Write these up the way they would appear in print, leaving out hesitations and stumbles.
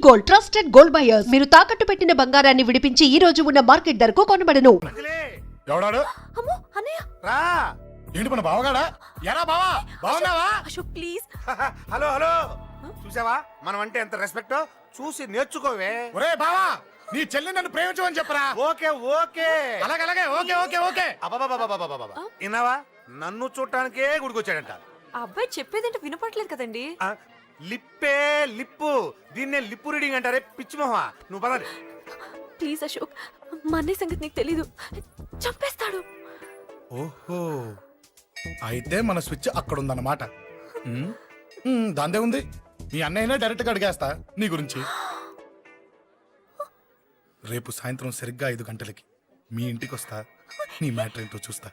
Gold, trusted gold buyers. మీరు తాకట్టు పెట్టిన బంగారాన్ని విడిపించి ఈ రోజు ఉన్న మార్కెట్ ధరకు కొనబడను. ఎవడాడు? అమ్మో అన్నయ్య రా. ఏంటి మన బావగాడా? ఎరా బావా, బావున్నావా? అశోక్ ప్లీజ్. హలో హలో, చూసావా మనం అంటే ఎంత రెస్పెక్ట్? చూసి నేర్చుకోవే. ఒరే బావా, నీ చెల్లి నన్ను ప్రేమించమని చెప్పరా. ఓకే ఓకే, అలాగే ఓకే ఓకే ఓకే. అబాబాబాబాబాబాబా, విన్నావా? నన్ను చూడటానికే గుడికొచ్చాడంట. ఆ అబ్బాయి చెప్పేదంటే వినపట్లేదు కదండి. లిప్పే లిప్పు, దీన్నే లిప్పు రీడింగ్ అంటారే పిచ్చి మొహ. నువ్వు పదండి. ప్లీజ్ అశోక్, మా అన్నయ్య సంగతి నీకు తెలీదు, చంపేస్తాడు. ఓహో, అయితే మన స్విచ్ అక్కడ ఉందన్నమాట. దాందే ఉంది. మీ అన్నయ్యనే డైరెక్ట్ గా అడిగేస్తా నీ గురించి. రేపు సాయంత్రం సరిగ్గా 5 గంటలకి మీ ఇంటికి వస్తా. నీ మ్యాటర్ ఏంటో చూస్తా.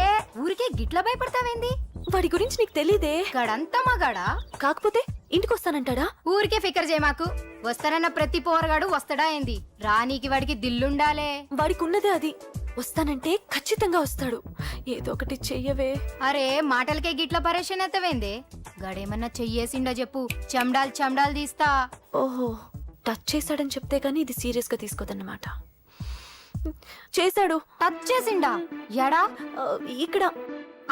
ఏ ఊరికే గిట్ల భయపడతావేంది? వాడి గురించి నీకు తెలీదే. గడంతా మగాడా? కాకపోతే ఇంటికి వస్తానంటాడా? ఊరికే ఫికర్ చేయమాకు. వస్తానన్న ప్రతి పోరగాడు వస్తాడా ఏంది? రానీకి వాడికి దిల్లుండాలే. వాడికి ఉన్నదే అది. వస్తానంటే ఖచ్చితంగా వస్తాడు. ఏదో ఒకటి చెయ్యవే. అరే మాటలకే గిట్ల పరేషన్ అవుతావేంది? గడేమన్నా చెయ్యేసిండా చెప్పు, చెమ్డాల్ చెమ్డాల్ తీస్తా. ఓహో, టచ్ చేశాడని చెప్తే గానీ ఇది సీరియస్ గా తీసుకోదన్నమాట. చేశాడు. టచ్ చేసిండా? ఎడా? ఇక్కడ.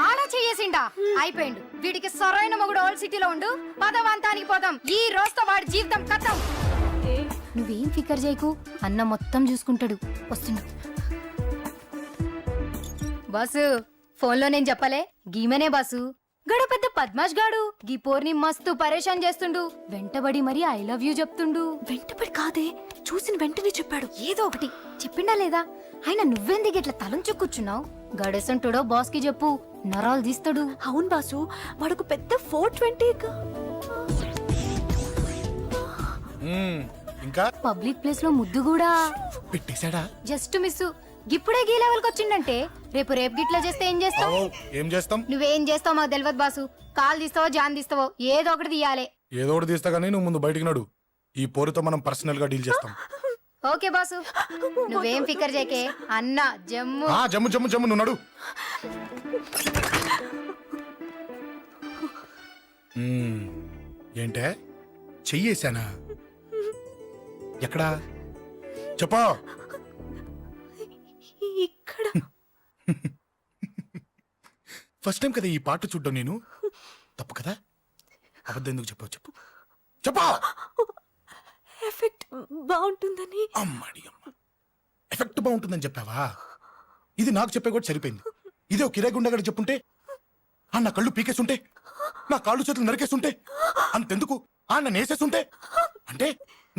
ఆడా చెయ్యేసిండా? అయిపోయిండు. వీడికి సరైన మొగుడు ఓల్డ్ సిటీలో ఉండు. పదవంతానికి పోదాం. ఈ రోజుతో వాడి జీవితం కథం. నువ్వేం ఫికర్ చేయకు, అన్న మొత్తం చూసుకుంటాడు. వస్తుండు. బాసు, ఫోన్లో నేను చెప్పలే, గీమనే బాసు. గడు పెద్ద పద్మాష్ గాడు. గీ పోర్ని మస్తు పరేషాన్ చేస్తుండు. వెంటబడి మరి ఐ లవ్ యూ చెప్తుండు. వెంటబడి కాదే, చూసిన వెంటనే చెప్పాడు. ఏదో ఒకటి చెప్పిండా లేదా? ఆయన నువ్వెందుకు ఇట్లా తలంచు కూర్చున్నావు? గడేసంటుడో బాస్ కి చెప్పు, నరాలు తీస్తాడు. అవును బాసు, వాడుకు పెద్ద 420. ఇంకా పబ్లిక్ ప్లేస్ లో ముద్దు కూడా పెట్టేశాడా? Just miss. ఇప్పుడే గీ లెవెల్ కి వచ్చిండంటే రేపు గిట్లా చేస్తే ఏం చేస్తావు? ఏం చేస్తాం? నువ్వేం చేస్తావు మాకు తెలియదు బాసు. కాల్ తీస్తావో జాన్ తీస్తావో ఏదో ఒకటి తీయాలి. ఏదో ఒకటి తీస్తా గానీ నువ్వు ముందు బయటికి నడు. ఈ పోరుతో మనం పర్సనల్ గా డీల్ చేస్తాం. ఓకే బాసు, నువ్వేం ఫికర్ చేయకే. అన్న జమ్ము జమ్ము జమ్ము జమ్ము, నువ్వు నడు. ఏంటే చెయ్యేశానా? ఎక్కడా చెప్పా? ఇక్కడ. ఫస్ట్ టైం కదా ఈ పాట చూడ్డం నేను. తప్పు కదా? అబద్ధం ఎందుకు చెప్పావు? చెప్పు చెప్పా. ఎఫెక్ట్ బాగుంటుందని. అమ్మాడి అమ్మ, ఎఫెక్ట్ బాగుంటుందని చెప్పావా? ఇది నాకు చెప్పే కూడా సరిపోయింది. ఇదే ఒక కిరాయి గుండెగాడు చెప్పుంటే, నా కళ్ళు పీకేస్తుంటే, నా కాళ్ళు చేతులు నరికేస్తుంటే, అంతెందుకు నన్ను వేసేస్తుంటే, అంటే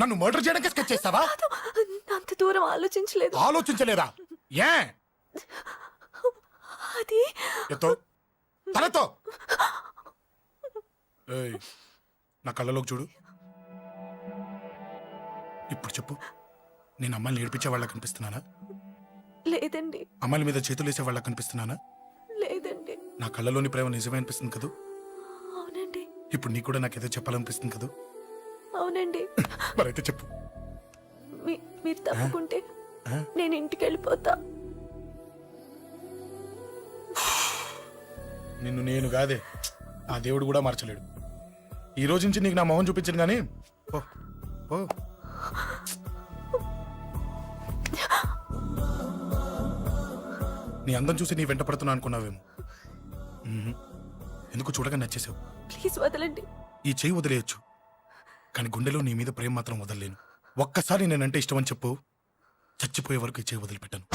నన్ను మర్డర్ చేయడానికి స్కెచ్ చేస్తావా? అంత దూరం ఆలోచించలేదు. ఆలోచించలేదా? ఏ అది ఎత్తో తలతో. నా కళ్ళలోకి చూడు. ఇప్పుడు చెప్పు, నేను అమ్మాయిని ఏడిపించే వాళ్ళ కనిపిస్తున్నానా? లేదండి. అమ్మాయిల మీద చేతులు వేసే వాళ్ళ కనిపిస్తున్నానా? లేదండి. నా కళ్ళలోని ప్రేమ నిజమే అనిపిస్తుంది కదూ? అవునండి. ఇప్పుడు నీకు కూడా నాకేదో చెప్పాలనిపిస్తుంది కదూ? అవునండి. మరైతే చెప్పు. మీరు తప్పుకుంటే నేను ఇంటికి వెళ్ళిపోతా. నిన్ను నేను కాదే, ఆ దేవుడు కూడా మార్చలేడు. ఈ రోజు నుంచి నీకు నా మొహం చూపించను గానీ ఓ ఓ. నీ అందం చూసి నీ వెంట పడుతున్నా అనుకున్నావేమో. ఎందుకు చూడగా నచ్చేసావు. ప్లీజ్ వదలండి. ఈ చెయ్యి వదిలేయచ్చు, కానీ గుండెలో నీ మీద ప్రేమ మాత్రం వదలలేను. ఒక్కసారి నేనంటే ఇష్టం అని చెప్పు, చచ్చిపోయే వరకు ఈ చెయ్యి వదిలిపెట్టాను.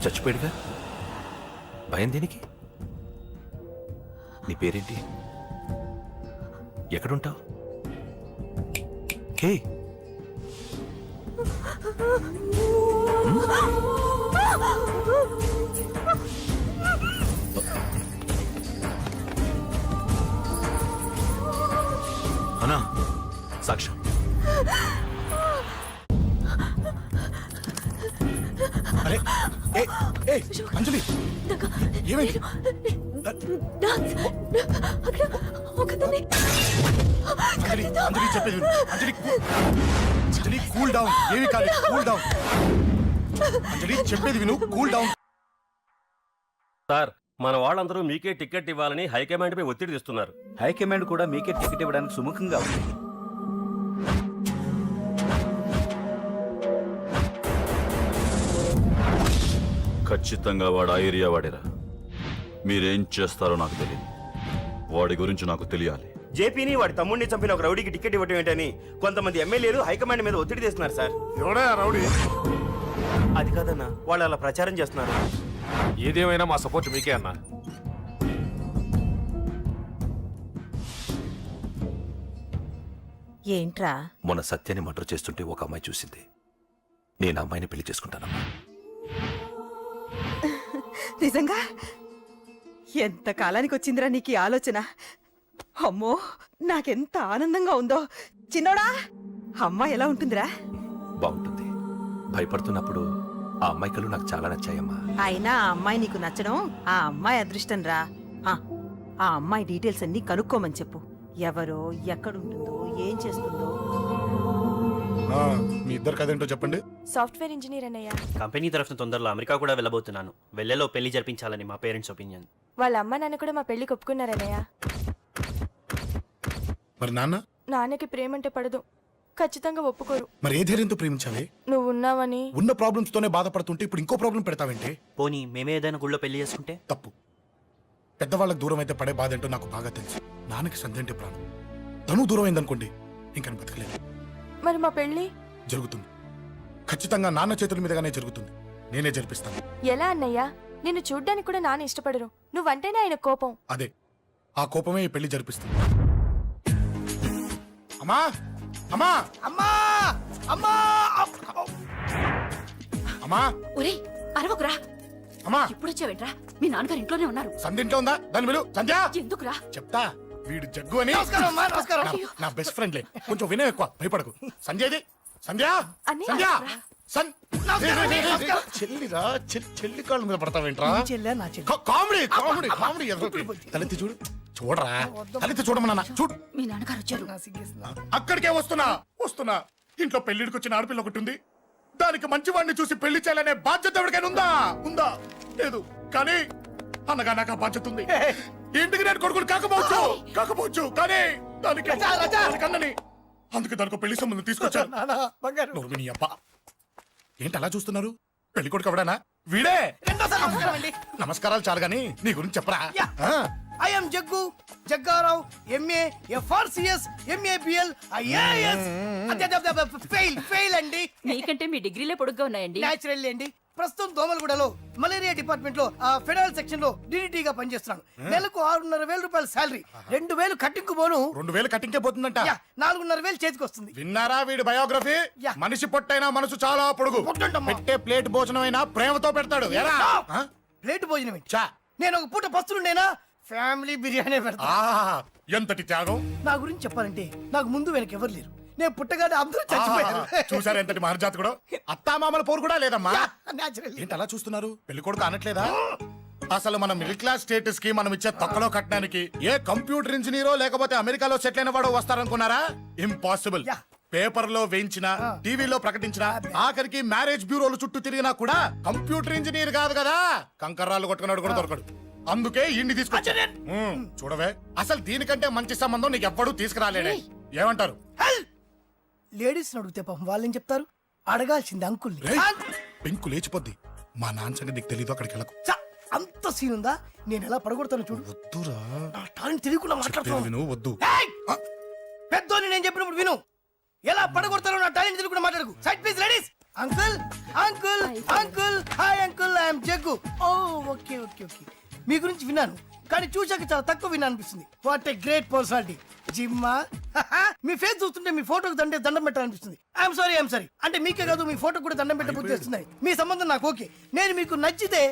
చచ్చిపోయాడుగా, భయం దేనికి? నీ పేరేంటి? ఎక్కడుంటావు? హే, అన్నా, సాక్ష్యం. అరే ఏ ఏ అంజలి ఏమైంది? అంజలి అంజలి చెప్పేది విను. అంజలి అంజలి కూల్ డౌన్. ఏమి కాదు, కూల్ డౌన్. అంజలి చెప్పేది విను, కూల్ డౌన్. సార్, మన వాళ్ళందరూ మీకే టికెట్ ఇవ్వాలని హైకమాండ్ పై ఒత్తిడి తెస్తున్నారు. హైకమాండ్ కూడా మీకే టికెట్ ఇవ్వడానికి సుముఖంగా ఉంది. ఖచ్చితంగా వాడు ఆ ఏరియా వాడేరా. మీరేం చేస్తారో నాకు తెలియదు. వాడి గురించి నాకు తెలియాలి. జేపీని వాడి తమ్ముడిని చంపిన ఒక రౌడీకి టికెట్ ఇవ్వటం ఏంటని కొంతమంది ఎమ్మెల్యేలు హైకమాండ్ మీద ఒత్తిడి తెస్తున్నారు సార్. ఎవడా రౌడీ? అది కాదన్నా, వాళ్ళు అలా ప్రచారం చేస్తున్నారు. ఏదేమైనా మా సపోర్ట్ మీకే అన్నా. ఏంట్రా? మొన్న సత్యాన్ని మర్డర్ చేస్తుంటే ఒక అమ్మాయి చూసింది. నేను ఆ అమ్మాయిని పెళ్లి చేసుకుంటానమ్మా. నిజంగా? ఎంత కాలానికి వచ్చిందిరా నీకు ఈ ఆలోచన? అమ్మో, నాకెంత ఆనందంగా ఉందో. చిన్నోడా, అమ్మ ఎలా ఉంటుందిరా? బాగుంటుంది. భయపడుతున్నప్పుడు ఆ అమ్మాయి కళ్ళు నాకు చాలా నచ్చాయమ్మా. అయినా ఆ అమ్మాయి నీకు నచ్చడం ఆ అమ్మాయి అదృష్టం రా. ఆ అమ్మాయి డీటెయిల్స్ అన్ని కనుక్కోమని చెప్పు. ఎవరో, ఎక్కడుంటుందో, ఏం చేస్తుందో. మీ ఇద్దరు కదేంటో చెప్పండి. సాఫ్ట్వేర్ ఇంజనీర్ అన్నయ్య. కంపెనీ తరఫున తొందరలో అమెరికా కూడా వెళ్ళబోతున్నాను. వెళ్ళేలో పెళ్లి జరిపించాలని మా పేరెంట్స్ ఒపీనియన్. వాళ్ళ అమ్మ నాన్న కూడా మా పెళ్లికి ఒప్పుకున్నారన్నయ్య. మరి నాన్న? నాన్నకి ప్రేమ అంటే పడదు, ఖచ్చితంగా ఒప్పుకోరు. మరి ఏ ధైర్యంతో ప్రేమించాలి? నువ్వు ఉన్నావని. ఉన్న ప్రాబ్లమ్స్ తోనే బాధపడుతుంటే ఇప్పుడు ఇంకో ప్రాబ్లం పెడతావేంటి? పోనీ మేమే ఏదైనా గుళ్ళో పెళ్లి చేసుకుంటే? తప్పు. పెద్దవాళ్ళకి దూరం అయితే పడే బాధ ఏంటో నాకు బాగా తెలుసు. నాన్నకి సంధ్య అంటే ప్రాణం. తను దూరం అయిందనుకోండి, ఇంకా బతకలేదు. మరి మా పెళ్లి జరుగుతుంది. ఖచ్చితంగా నాన్న చేతుల మీదగానే జరుగుతుంది. నేనే జరిపిస్తాను. ఎలా అన్నయ్య? నిన్ను చూడ్డానికి కూడా నాన్న ఇష్టపడరు. నువ్వంటేనే ఆయన కోపం. అదే, ఆ కోపమే ఈ పెళ్లి జరిపిస్తుంది. అమ్మా అమ్మా అమ్మా అమ్మా అమ్మా ఒరే అరవకురా. అమ్మా ఇప్పుడు వచ్చావేంట్రా? మీ నాన్నగారు ఇంట్లోనే ఉన్నారు. సంధ్య ఇంట్లో ఉందా? దాని విలు. సంధ్య ఎందుకురా? చెప్తా. వీడు జగ్గు అని నా బెస్ట్ ఫ్రెండ్లే. కొంచెం వినయం ఎక్కువ, భయపడకు. సంధ్యది. సంధ్య సంధ్య చెల్లిరా. చెల్లి కాళ్ళ మీద పడతావేంట్రా? Comedy comedy comedy. తలెత్తి చూడు. చూడరా, తలెత్తి చూడమన్నా. చూడు, మీ నాన్నగారు వచ్చారు. అక్కడికే వస్తున్నా వస్తున్నా. ఇంట్లో పెళ్లిడికి వచ్చిన ఆడపిల్ల ఒకటి ఉంది. దానికి మంచి వాడిని చూసి పెళ్లి చేయాలనే బాధ్యత ఎవరికైనా ఉందా? ఉందా? లేదు. కానీ అనగా నాకు ఆ బాధ్యత ఉంది. ఇంటికి నేను కొడుకుని కాకపోవచ్చు కానీ దానికి అన్నని. అందుకే దానికి పెళ్లి సంబంధం తీసుకొచ్చాను. నోర్మిని అబ్బా, ఏంటి అలా చూస్తున్నారు? పెళ్లి కొడుకు ఎవడానా? వీడే. నమస్కారాలు చాలు గాని నీ గురించి చెప్పరా. I'm Jaggu Jaggarao, MA FRCS, MABL, IAS. Fail అండి. మీకంటే మీ డిగ్రీలే పొడుగ్గా ఉన్నాయండి. న్యాచురల్ అండి. ప్రస్తుతం దోమలగూడలో మలేరియా డిపార్ట్మెంట్ లో ఫెడరల్ సెక్షన్ లో డిడిటీ గా పనిచేస్తున్నాను. నెలకు 6,500 రూపాయల శాలరీ, 2,000 కట్టింగ్ పోను. 2,000 కట్టింకే పోతుందంట. 4,500 చేతికి వస్తుంది. విన్నారా వీడి బయోగ్రఫీ? మనిషి పొట్టైనా మనసు చాలా పొడుగు. పెట్టే ప్లేట్ భోజనం అయినా ప్రేమతో పెడతాడు. ప్లేట్ భోజనం ఏంటి? నేను ఒక పూట పస్తులుండేనా? ఫ్యామిలీ బిర్యానీ పెడతా. ఎంతటి త్యాగం! నా గురించి చెప్పాలంటే నాకు ముందు వెనక ఎవరు లేరు. నేను పుట్టగానే అందరూ చచ్చిపోయారు. చూసారు ఎంతటి మహర్జాత్ కూడా. అత్తామామల పోరు కూడా లేదమ్మా. న్యాచురల్. ఏంటి అలా చూస్తున్నారు? పెళ్లి కొడుకు అనట్లేదా? అసలు మన మిడిల్ క్లాస్ స్టేటస్ కి మనం ఇచ్చే తక్కువలో కట్టడానికి ఏ కంప్యూటర్ ఇంజనీరో లేకపోతే అమెరికాలో సెటిల్ అయిన వాడు వస్తారనుకున్నారా? ఇంపాసిబుల్. పేపర్ లో వేయించిన, టీవీలో ప్రకటించిన, ఆఖరికి మ్యారేజ్ బ్యూరోలు చుట్టూ తిరిగినా కూడా కంప్యూటర్ ఇంజనీర్ కాదు కదా, కంకర్రాలు కొట్టుకున్నాడు కూడా దొరకడు. అందుకే ఇండి తీసుకొచ్చా. చూడవే, అసలు దీనికంటే మంచి సంబంధం నీకు ఎవ్వడూ తీసుకురాలేడే. ఏమంటారు? లేడీస్ అడిగితే పాపం వాళ్ళేం చెప్తారు? అడగాల్సింది అంకుల్ని. పెంకు లేచిపోద్ది. మా నాన్న సంగతి నీకు తెలీదు. అక్కడికి వెళ్ళకు. అంత సీన్ ఉందా? నేను ఎలా పడగొడతాను చూడు. వద్దురా, నా టాలెంట్ తెలియకుండా మాట్లాడుతున్నావు. విను. వద్దు. పెద్దోని నేను చెప్పినప్పుడు విను. ఎలా పడగొడతారో నా టాలెంట్ తెలియకుండా మాట్లాడకు. Side please ladies. Uncle uncle uncle hi uncle I'm Jaggu. Oh okay okay okay, మీ గురించి విన్నాను కానీ చూశాక చాలా తక్కువ విన్నా అనిపిస్తుంది. What a great personality. జిమ్మా మీ ఫేస్ చూస్తుంటే మీ ఫోటోకి దండం పెట్టాలనిపిస్తుంది. ఐఎమ్ సారీ అంటే మీకే కాదు మీ ఫోటో కూడా దండం పెట్ట బుద్ధి వస్తున్నాయి. మీ సంబంధం నాకు ఓకే, నేను మీకు నచ్చితే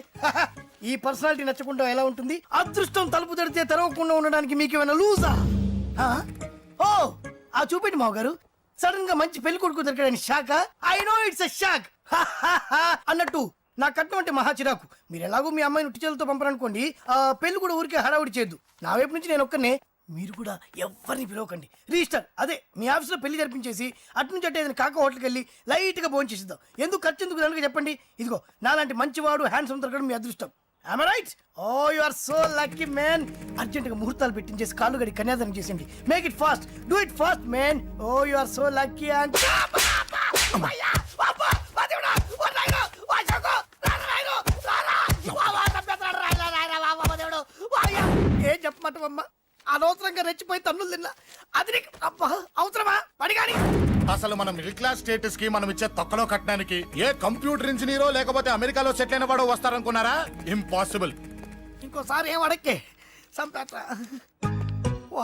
ఈ పర్సనాలిటీ నచ్చకుండా ఎలా ఉంటుంది? అదృష్టం తలుపు తెరితే తెరవకుండా ఉండడానికి మీకేమైనా లూజా? ఓ ఆ చూపెట్టి మావ గారు, సడన్ గా మంచి పెళ్లి కొడుకు దొరికాడని shock. I know it's a shock అన్నట్టు నా కట్నం అంటే మహా చిరాకు. మీరు ఎలాగో మీ అమ్మాయిని ఉట్టిచేలతో పంపరనుకోండి, ఆ పెళ్లి కూడా ఊరికే హడావుడి చేయొద్దు. నా వైపు నుంచి నేను ఒక్కనే, మీరు కూడా ఎవరిని పిలవకండి. రిజిస్టర్ అదే మీ ఆఫీస్లో పెళ్లి జరిపించేసి అటు నుంచి అంటే ఏదైనా కాక హోటల్కి వెళ్ళి లైట్ గా భోజనం చేసిద్దాం. ఎందుకు ఖర్చు ఎందుకు దానికి చెప్పండి. ఇదిగో నాలాంటి మంచివాడు హ్యాండ్సమ్ దొరకడం మీ అదృష్టం. Am I right? Oh, you are so lucky, man. Urgent గా ముహూర్తాలు పెట్టించేసి కాళ్ళు గడి కన్యాదానం చేసేయండి. Make it fast, do it fast, man. Oh you are so lucky. And ఏం చెప్పమంటావమ్మా, అనవసరంగా రెచ్చిపోయి తన్నులు తిన్నా. అది నీకు అబ్బా అవసరమా? పడిగాని అసలు మన మిడిల్ క్లాస్ స్టేటస్ కి మనం ఇచ్చే తొక్కలో కట్టడానికి ఏ కంప్యూటర్ ఇంజనీరో లేకపోతే అమెరికాలో సెటిల్ అయిన వాడు వస్తారనుకున్నారా? ఇంపాసిబుల్. ఇంకోసారి ఏం అడక్కే సంపేట.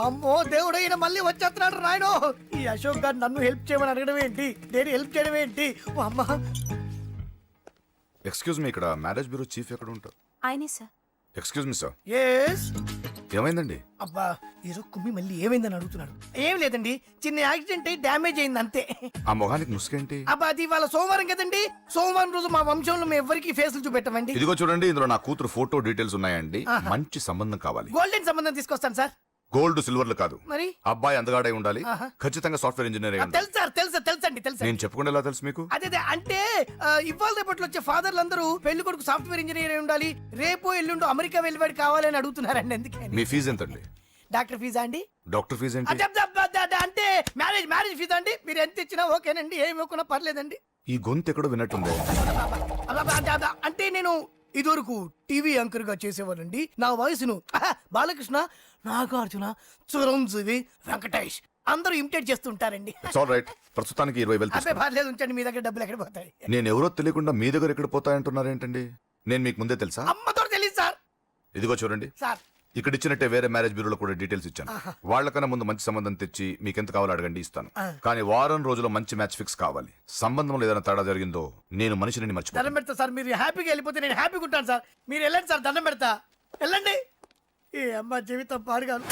అమ్మో దేవుడు, ఈయన మళ్ళీ వచ్చేస్తున్నాడు రాయడు. ఈ అశోక్ గారు నన్ను హెల్ప్ చేయమని అడగడం ఏంటి, నేను హెల్ప్ చేయడం ఏంటి? ఓ అమ్మా. ఎక్స్క్యూజ్ మీ, ఇక్కడ మ్యారేజ్ బ్యూరో చీఫ్ ఎక్కడ ఉంటారు? ఆయనే sir. Excuse me sir, yes. ఏమైందండి? అబ్బా ఏదో కుమ్మి మళ్ళీ ఏమైందని అడుగుతున్నాడు. ఏం లేదండి, చిన్న యాక్సిడెంట్ అయి డ్యామేజ్ అయింది అంతే. ఆ మొహానికి ముసుకేంటి? అబ్బా అది ఇవాళ సోమవారం కదండి, సోమవారం రోజు మా వంశంలో మేము ఎవరికి ఫేస్లు చూపెట్టమండి. ఇదిగో చూడండి, ఇందులో నా కూతురు ఫోటో డీటెయిల్స్ ఉన్నాయండి. మంచి సంబంధం కావాలి. గోల్డెన్ సంబంధం తీసుకొస్తాను సార్. గోల్డ్ సిల్వర్లు కాదు, మరి అబ్బాయి అందగాడై ఉండాలి. ఖచ్చితంగా సాఫ్ట్వేర్ ఇంజనీర్ అయి ఉండాలి. తెలుసు సార్, తెలుసండి తెలుసండి. నేను చెప్పకుండా ఎలా తెలుసు మీకు? అదే అంటే ఇవాళ రేపట్లో వచ్చే ఫాదర్లు అందరూ పెళ్లి కొడుకు సాఫ్ట్వేర్ ఇంజనీర్ అయి ఉండాలి, రేపు ఎల్లుండు అమెరికా వెళ్ళివాడు కావాలని అడుగుతున్నారండి. అందుకే మీ ఫీజు ఎంతండి? డాక్టర్ ఫీజా అండి? డాక్టర్ ఫీజు ఏంటి? అంటే మ్యారేజ్ ఫీజా అండి? మీరు ఎంత ఇచ్చినా ఓకేనండి, ఏమి ఇవ్వకున్నా పర్లేదండి. ఈ గొంతు ఎక్కడో విన్నట్టుంది. అంటే నేను ఇదివరకు టీవీ యాంకర్ గా చేసేవాడండి. నా వయసును బాలకృష్ణ, నాగార్జున, చిరంజీవి, వెంకటేష్ అందరూ ఇమిటేట్ చేస్తుంటారండి. It's all right. ప్రస్తుతానికి 20,000 అబ్బే తీసుకోండి. పర్లేదు, ఉంచండి. మీ దగ్గర డబ్బులు ఎక్కడ పోతాయి? నేను ఎవరో తెలియకుండా మీ దగ్గర ఎక్కడ పోతాయంటున్నారేంటండి? నేను మీకు ముందే తెలుసా? అమ్మతో తెలియదు సార్. ఇదిగో చూడండి, సార్ ఇక్కడ ఇచ్చినట్టే వేరే మ్యారేజ్ బ్యూరోలో కూడా డీటెయిల్స్ ఇచ్చాను. వాళ్ళకన్నా ముందు మంచి సంబంధం తెచ్చి మీకు ఎంత కావాలో అడగండి, ఇస్తాను. కానీ వారం రోజుల్లో మంచి మ్యాచ్ ఫిక్స్ కావాలి. సంబంధంలో ఏదైనా తేడా జరిగిందో నేను మనిషిని మర్చిపోతాను. దండం పెడతా సార్, మీరు హ్యాపీగా వెళ్ళిపోతే నేను హ్యాపీగా ఉంటాను సార్. మీరు వెళ్ళండి సార్, దండం పెడతా, వెళ్ళండి. ఈ అమ్మ జీవితం పాడుగాను.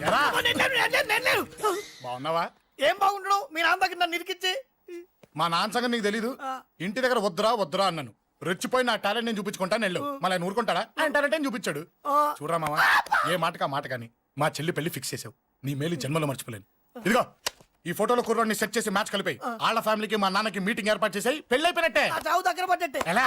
ఎరా, నేను లేను. బాగున్నావా? ఏం బాగుండడం, మీ నాన్న దగ్గర నన్ను ఇరికిచ్చి. మా నాన్న సంగతి నీకు తెలీదు. ఇంటి దగ్గర వద్దురా అన్నాను. రెచ్చిపోయి నా టాలెంట్ నేను చూపించుకుంటాను వెళ్ళు. మళ్ళీ ఆయన ఊరుకుంటాడా? ఆయన టాలెంట్ అని చూపించాడు. చూడరా మామ, ఏ మాటకా మాట కానీ మా చెల్లి పెళ్లి ఫిక్స్ చేసావు. నీ మేలు జన్మలో మర్చిపోలేను. ఇదిగో ఈ ఫోటోలో కుర్రాడిని సెట్ చేసి మ్యాచ్ కలిపాయి. వాళ్ళ ఫ్యామిలీకి మా నాన్నకి మీటింగ్ ఏర్పాటు చేసాయి. పెళ్లి అయిపోయినట్టే. ఆ చావు దగ్గర పడ్డట్టే. ఎలా?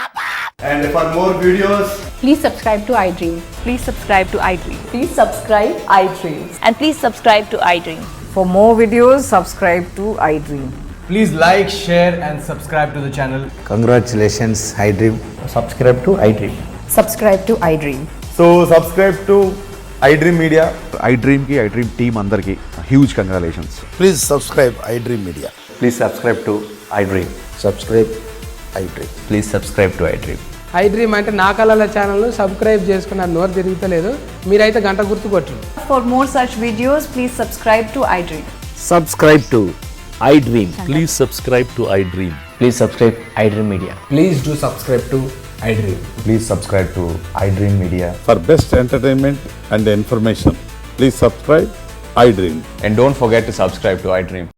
And for more videos, Please subscribe to iDream. Please subscribe to iDream. Please subscribe iDream. And please subscribe to iDream. For more videos, subscribe to iDream. please like, share and subscribe to the channel. Congratulations, iDream. Subscribe to iDream. Subscribe to iDream. So subscribe to iDream Media. iDream ki iDream team andarki huge congratulations. Please subscribe iDream Media. Please subscribe to iDream. Subscribe iDream. Please subscribe to iDream. iDream అంటే నా కళల channel subscribe చేసుకున్న నోరు తిరుగుతలేదు. మీరైతే గంట గుర్తు కొట్టండి. For more such videos, please subscribe to iDream. Subscribe to iDream. Please subscribe to iDream. Please subscribe iDream Media. Please do subscribe to iDream. Please subscribe to iDream Media. For best entertainment and information, please subscribe iDream. And don't forget to subscribe to iDream.